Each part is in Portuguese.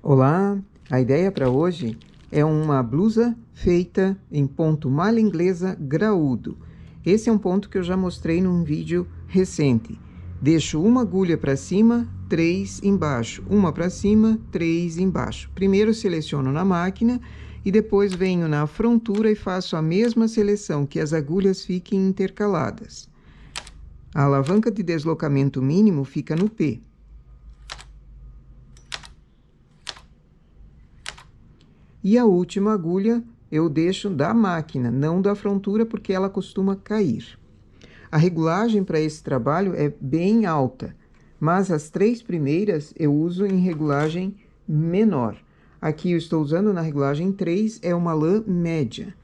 Olá, a ideia para hoje é uma blusa feita em ponto malha inglesa graúdo. Esse é um ponto que eu já mostrei num vídeo recente. Deixo uma agulha para cima, 3 embaixo, uma para cima, 3 embaixo. Primeiro seleciono na máquina e depois venho na frontura e faço a mesma seleção, que as agulhas fiquem intercaladas. A alavanca de deslocamento mínimo fica no P. E a última agulha eu deixo da máquina, não da frontura, porque ela costuma cair. A regulagem para esse trabalho é bem alta, mas as 3 primeiras eu uso em regulagem menor. Aqui eu estou usando na regulagem 3, é uma lã média.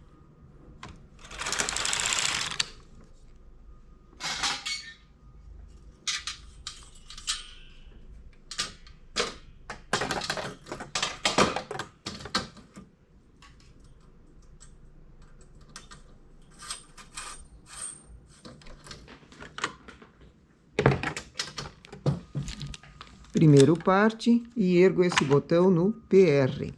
Primeiro parte e ergo esse botão no PR.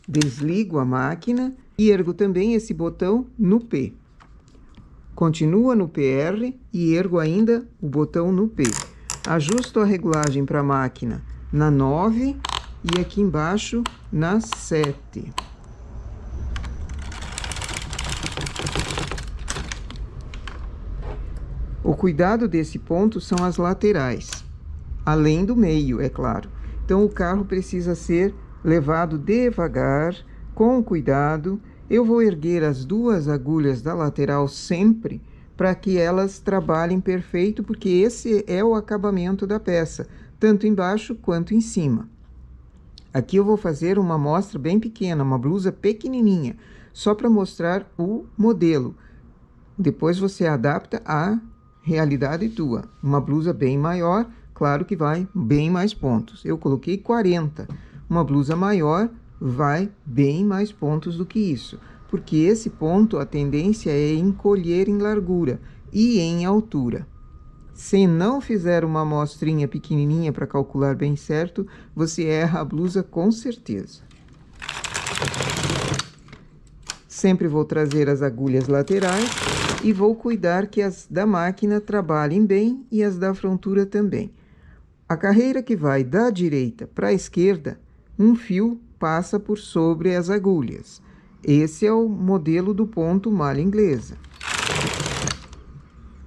Desligo a máquina e ergo também esse botão no P. Continua no PR e ergo ainda o botão no P. Ajusto a regulagem para a máquina na 9 e aqui embaixo na 7. O cuidado desse ponto são as laterais, além do meio, é claro. Então, o carro precisa ser levado devagar, com cuidado. Eu vou erguer as 2 agulhas da lateral sempre, para que elas trabalhem perfeito, porque esse é o acabamento da peça, tanto embaixo quanto em cima. Aqui eu vou fazer uma amostra bem pequena, uma blusa pequenininha, só para mostrar o modelo. Depois você adapta a realidade tua. Uma blusa bem maior, claro que vai bem mais pontos. Eu coloquei 40. Uma blusa maior vai bem mais pontos do que isso, porque esse ponto, a tendência é encolher em largura e em altura. Se não fizer uma amostrinha pequenininha para calcular bem certo, você erra a blusa com certeza. Sempre vou trazer as agulhas laterais e vou cuidar que as da máquina trabalhem bem e as da frontura também. A carreira que vai da direita para a esquerda, um fio passa por sobre as agulhas. Esse é o modelo do ponto malha inglesa.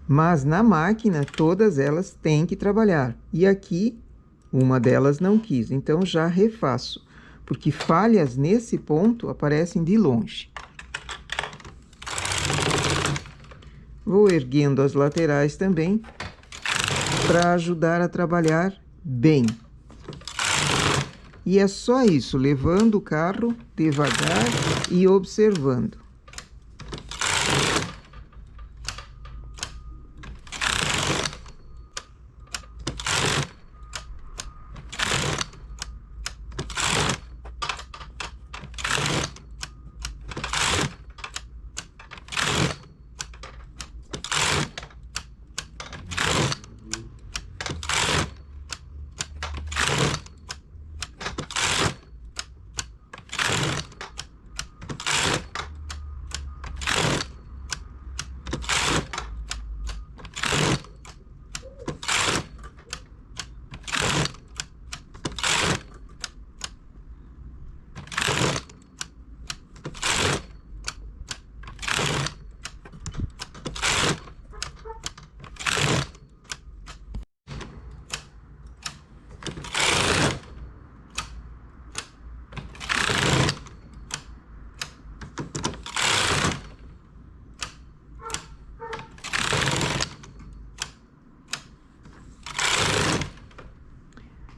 Mas na máquina, todas elas têm que trabalhar. E aqui, uma delas não quis, então já refaço, porque falhas nesse ponto aparecem de longe. Vou erguendo as laterais também, para ajudar a trabalhar bem. E é só isso, levando o carro devagar e observando.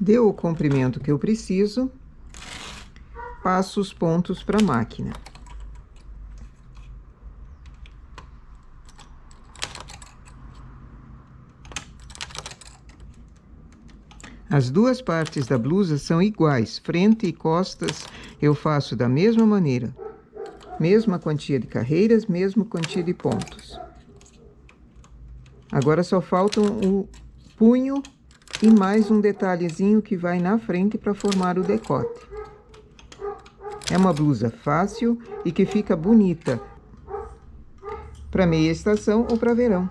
Deu o comprimento que eu preciso, passo os pontos para a máquina. As 2 partes da blusa são iguais, frente e costas eu faço da mesma maneira. Mesma quantia de carreiras, mesma quantia de pontos. Agora só faltam o punho e mais um detalhezinho que vai na frente para formar o decote. É uma blusa fácil e que fica bonita para meia estação ou para verão.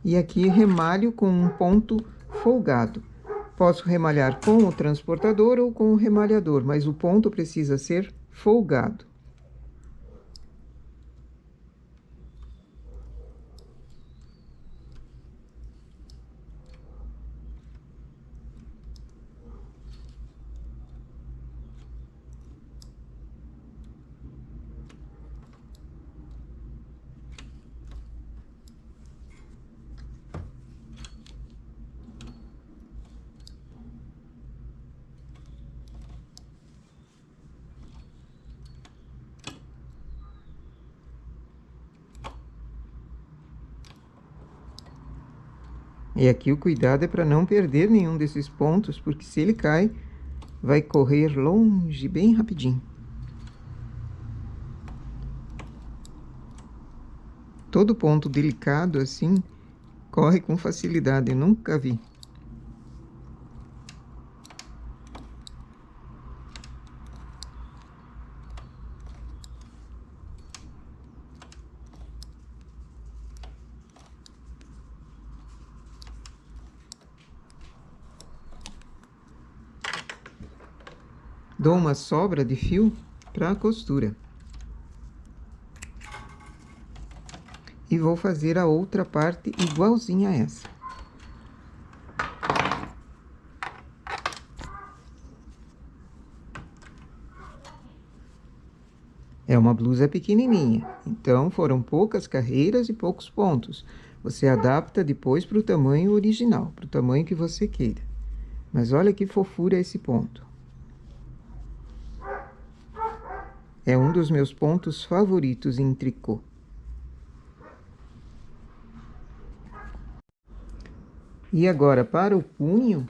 E aqui remalho com um ponto folgado. Posso remalhar com o transportador ou com o remalhador, mas o ponto precisa ser folgado. E aqui o cuidado é para não perder nenhum desses pontos, porque se ele cai, vai correr longe bem rapidinho. Todo ponto delicado assim, corre com facilidade, eu nunca vi. Dou uma sobra de fio para a costura. E vou fazer a outra parte igualzinha a essa. É uma blusa pequenininha, então foram poucas carreiras e poucos pontos. Você adapta depois para o tamanho original, para o tamanho que você queira. Mas olha que fofura esse ponto. É um dos meus pontos favoritos em tricô. E agora, para o punho,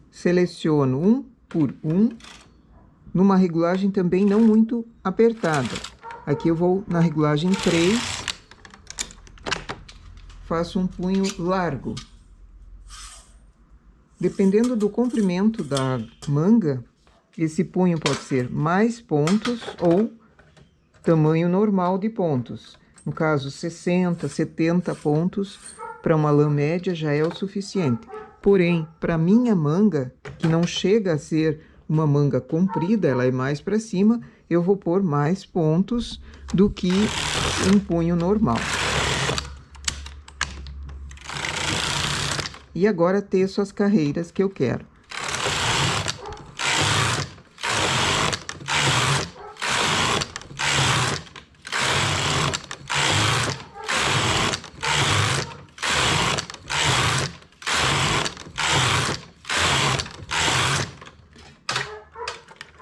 seleciono 1 por 1, numa regulagem também não muito apertada. Aqui eu vou na regulagem 3, faço um punho largo. Dependendo do comprimento da manga, esse punho pode ser mais pontos ou tamanho normal de pontos. No caso, 60, 70 pontos para uma lã média já é o suficiente. Porém, para minha manga, que não chega a ser uma manga comprida, ela é mais para cima, eu vou pôr mais pontos do que um punho normal. E agora teço as carreiras que eu quero.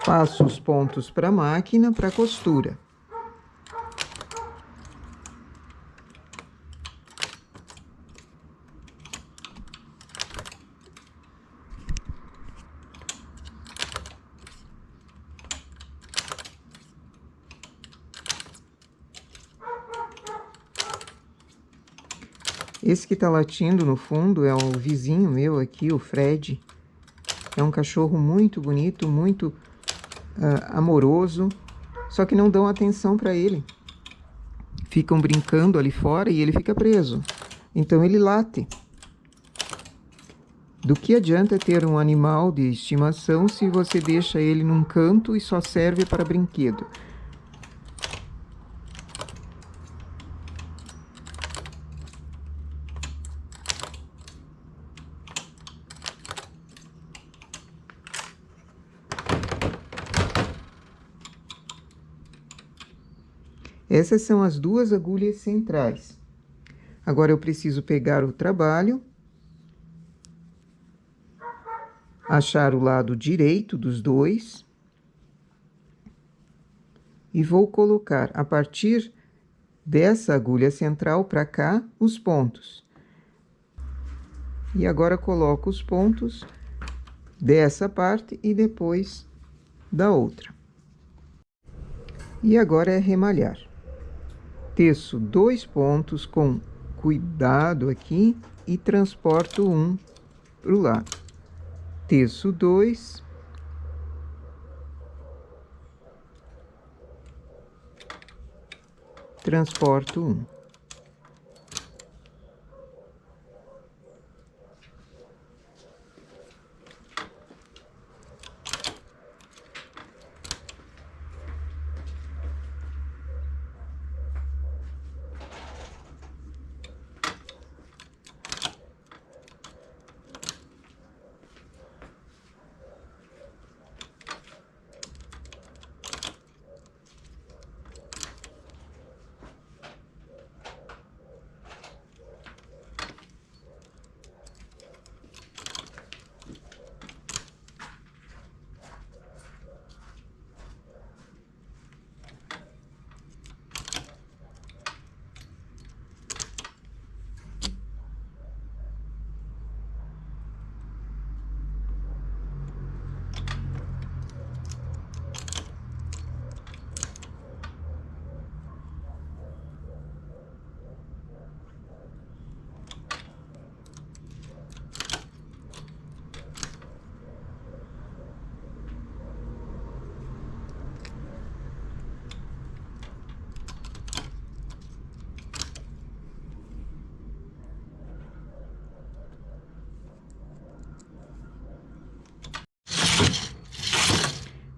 Passo os pontos para a máquina para costura. Esse que tá latindo no fundo é o vizinho meu aqui, o Fred. É um cachorro muito bonito, muito amoroso, só que não dão atenção para ele. Ficam brincando ali fora e ele fica preso. Então ele late. Do que adianta ter um animal de estimação se você deixa ele num canto e só serve para brinquedo? Essas são as duas agulhas centrais. Agora eu preciso pegar o trabalho, achar o lado direito dos dois e vou colocar a partir dessa agulha central para cá os pontos. E agora coloco os pontos dessa parte e depois da outra. E agora é remalhar. Teço 2 pontos com cuidado aqui e transporto um para o lado. Teço 2. Transporto um.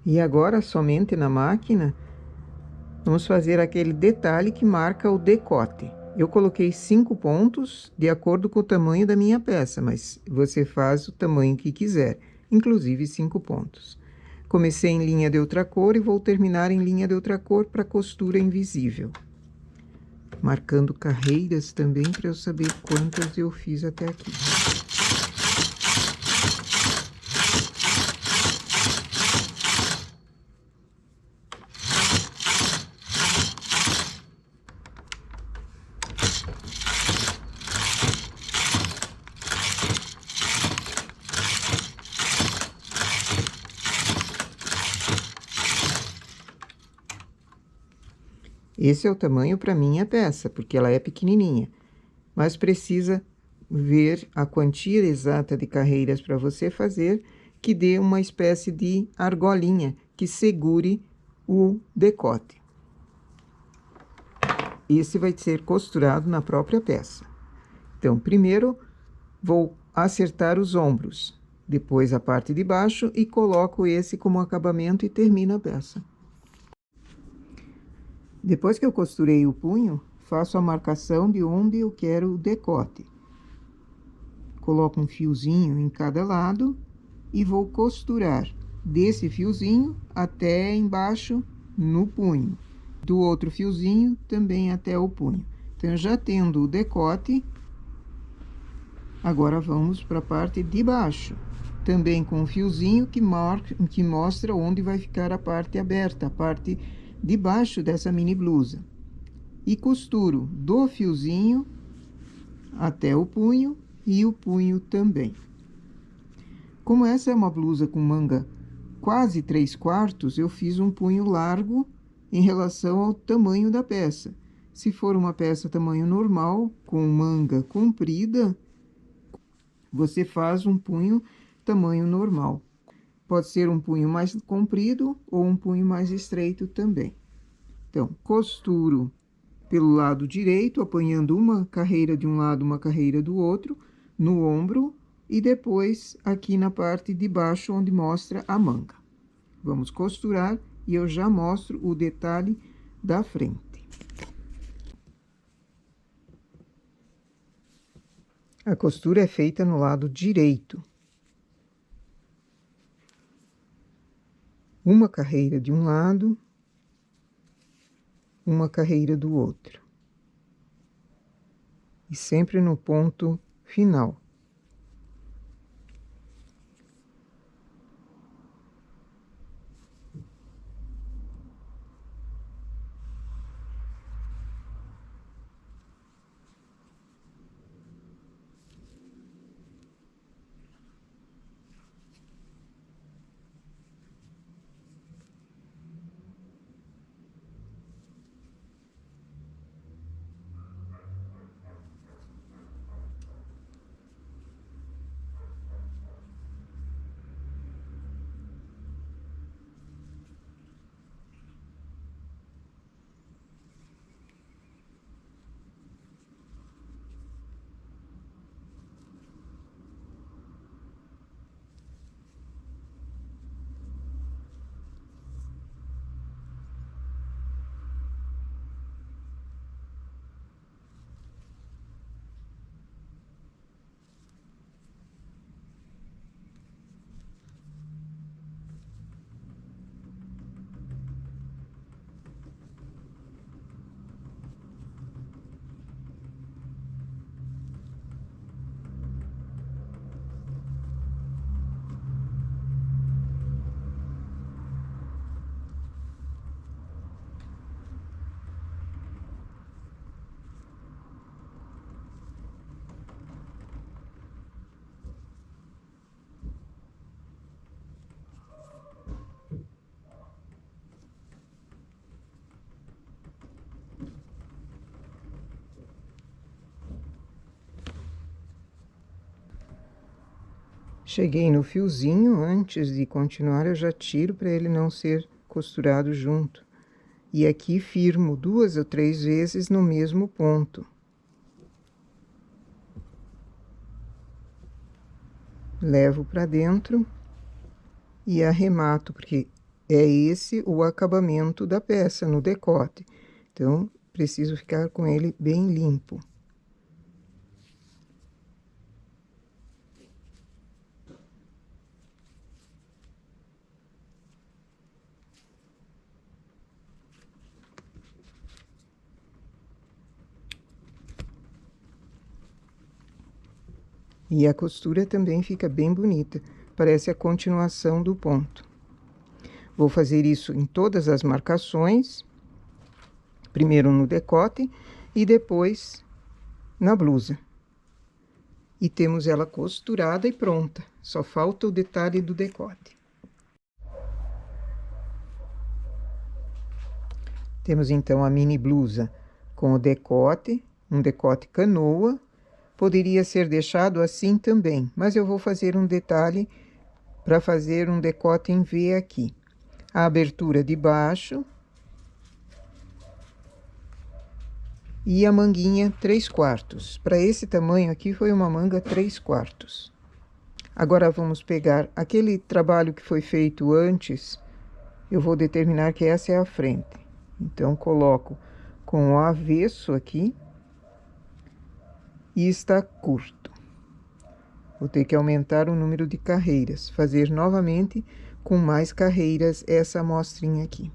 E agora, somente na máquina, vamos fazer aquele detalhe que marca o decote. Eu coloquei 5 pontos de acordo com o tamanho da minha peça, mas você faz o tamanho que quiser, inclusive 5 pontos. Comecei em linha de outra cor e vou terminar em linha de outra cor para costura invisível. Marcando carreiras também para eu saber quantas eu fiz até aqui. Esse é o tamanho para minha peça, porque ela é pequenininha, mas precisa ver a quantia exata de carreiras para você fazer, que dê uma espécie de argolinha que segure o decote. Esse vai ser costurado na própria peça. Então, primeiro vou acertar os ombros, depois a parte de baixo e coloco esse como acabamento e termino a peça. Depois que eu costurei o punho, faço a marcação de onde eu quero o decote. Coloco um fiozinho em cada lado e vou costurar desse fiozinho até embaixo no punho. Do outro fiozinho também até o punho. Então, já tendo o decote, agora vamos para a parte de baixo. Também com um fiozinho que mostra onde vai ficar a parte aberta, a parte de baixo dessa mini blusa. E costuro do fiozinho até o punho e o punho também. Como essa é uma blusa com manga quase 3/4, eu fiz um punho largo em relação ao tamanho da peça. Se for uma peça tamanho normal, com manga comprida, você faz um punho tamanho normal. Pode ser um punho mais comprido ou um punho mais estreito também. Então, costuro pelo lado direito, apanhando uma carreira de um lado, uma carreira do outro, no ombro, e depois aqui na parte de baixo, onde mostra a manga. Vamos costurar e eu já mostro o detalhe da frente. A costura é feita no lado direito. Uma carreira de um lado, uma carreira do outro. E sempre no ponto final. Cheguei no fiozinho, antes de continuar eu já tiro para ele não ser costurado junto. E aqui firmo 2 ou 3 vezes no mesmo ponto. Levo para dentro e arremato, porque é esse o acabamento da peça, no decote. Então, preciso ficar com ele bem limpo. E a costura também fica bem bonita, parece a continuação do ponto. Vou fazer isso em todas as marcações, primeiro no decote e depois na blusa. E temos ela costurada e pronta, só falta o detalhe do decote. Temos então a mini blusa com o decote, um decote canoa. Poderia ser deixado assim também, mas eu vou fazer um detalhe para fazer um decote em V aqui. A abertura de baixo e a manguinha 3/4. Para esse tamanho aqui foi uma manga 3/4. Agora vamos pegar aquele trabalho que foi feito antes, eu vou determinar que essa é a frente. Então, coloco com o avesso aqui e está curto. Vou ter que aumentar o número de carreiras, fazer novamente com mais carreiras essa amostrinha aqui.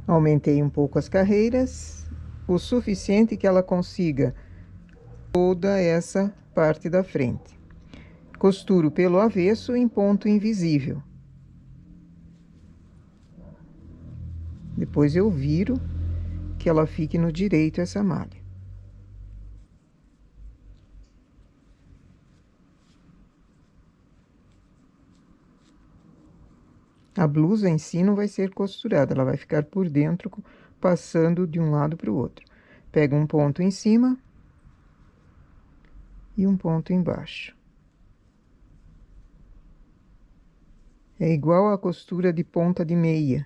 Aumentei um pouco as carreiras, o suficiente que ela consiga toda essa parte da frente. Costuro pelo avesso em ponto invisível. Depois eu viro que ela fique no direito essa malha. A blusa em si não vai ser costurada, ela vai ficar por dentro, passando de um lado para o outro. Pego um ponto em cima e um ponto embaixo. É igual a costura de ponta de meia.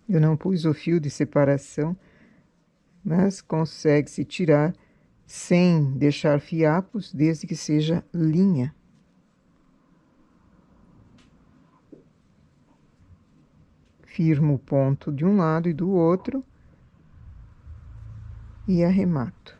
Eu não pus o fio de separação, mas consegue-se tirar sem deixar fiapos, desde que seja linha. Firmo o ponto de um lado e do outro e arremato.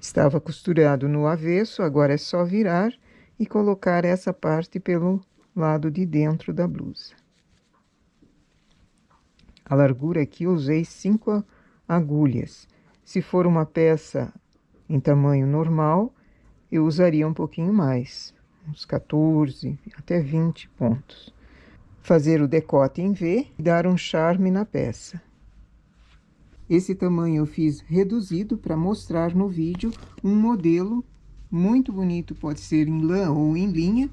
Estava costurado no avesso, agora é só virar e colocar essa parte pelo lado de dentro da blusa. A largura aqui eu usei 5 agulhas. Se for uma peça em tamanho normal, eu usaria um pouquinho mais, uns 14 até 20 pontos. Fazer o decote em V e dar um charme na peça. Esse tamanho eu fiz reduzido para mostrar no vídeo um modelo muito bonito, pode ser em lã ou em linha,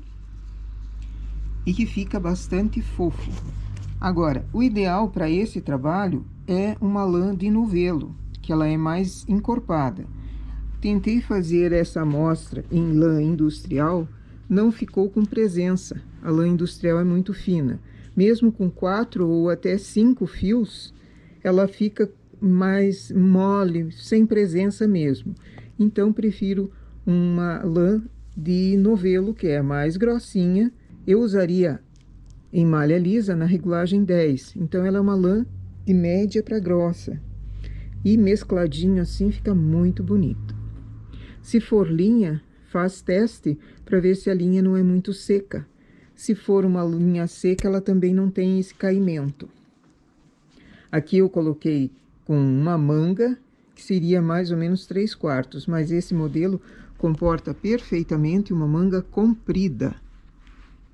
e que fica bastante fofo. Agora, o ideal para esse trabalho é uma lã de novelo, que ela é mais encorpada. Tentei fazer essa amostra em lã industrial, não ficou com presença. A lã industrial é muito fina. Mesmo com 4 ou até 5 fios, ela fica mais mole, sem presença mesmo. Então, prefiro uma lã de novelo, que é mais grossinha. Eu usaria em malha lisa na regulagem 10. Então, ela é uma lã de média para grossa. E mescladinho assim fica muito bonito. Se for linha, faz teste para ver se a linha não é muito seca. Se for uma linha seca, ela também não tem esse caimento. Aqui eu coloquei com uma manga, que seria mais ou menos 3/4, mas esse modelo comporta perfeitamente uma manga comprida,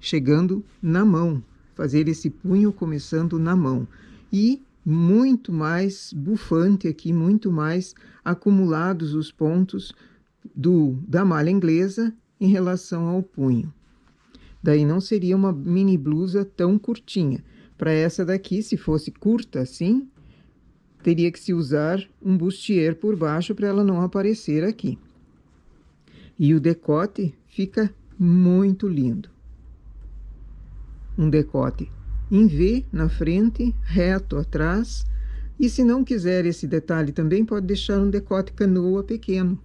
chegando na mão, fazer esse punho começando na mão. E muito mais bufante aqui, muito mais acumulados os pontos da malha inglesa em relação ao punho. Daí não seria uma mini blusa tão curtinha. Para essa daqui, se fosse curta assim, teria que se usar um bustier por baixo para ela não aparecer aqui. E o decote fica muito lindo. Um decote em V na frente, reto atrás. E se não quiser esse detalhe também, pode deixar um decote canoa pequeno.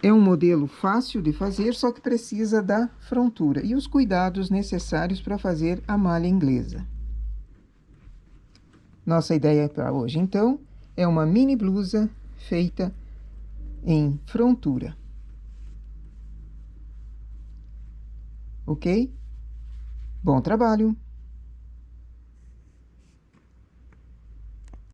É um modelo fácil de fazer, só que precisa da frontura e os cuidados necessários para fazer a malha inglesa. Nossa ideia para hoje, então, é uma mini blusa feita em frontura. Ok? Bom trabalho!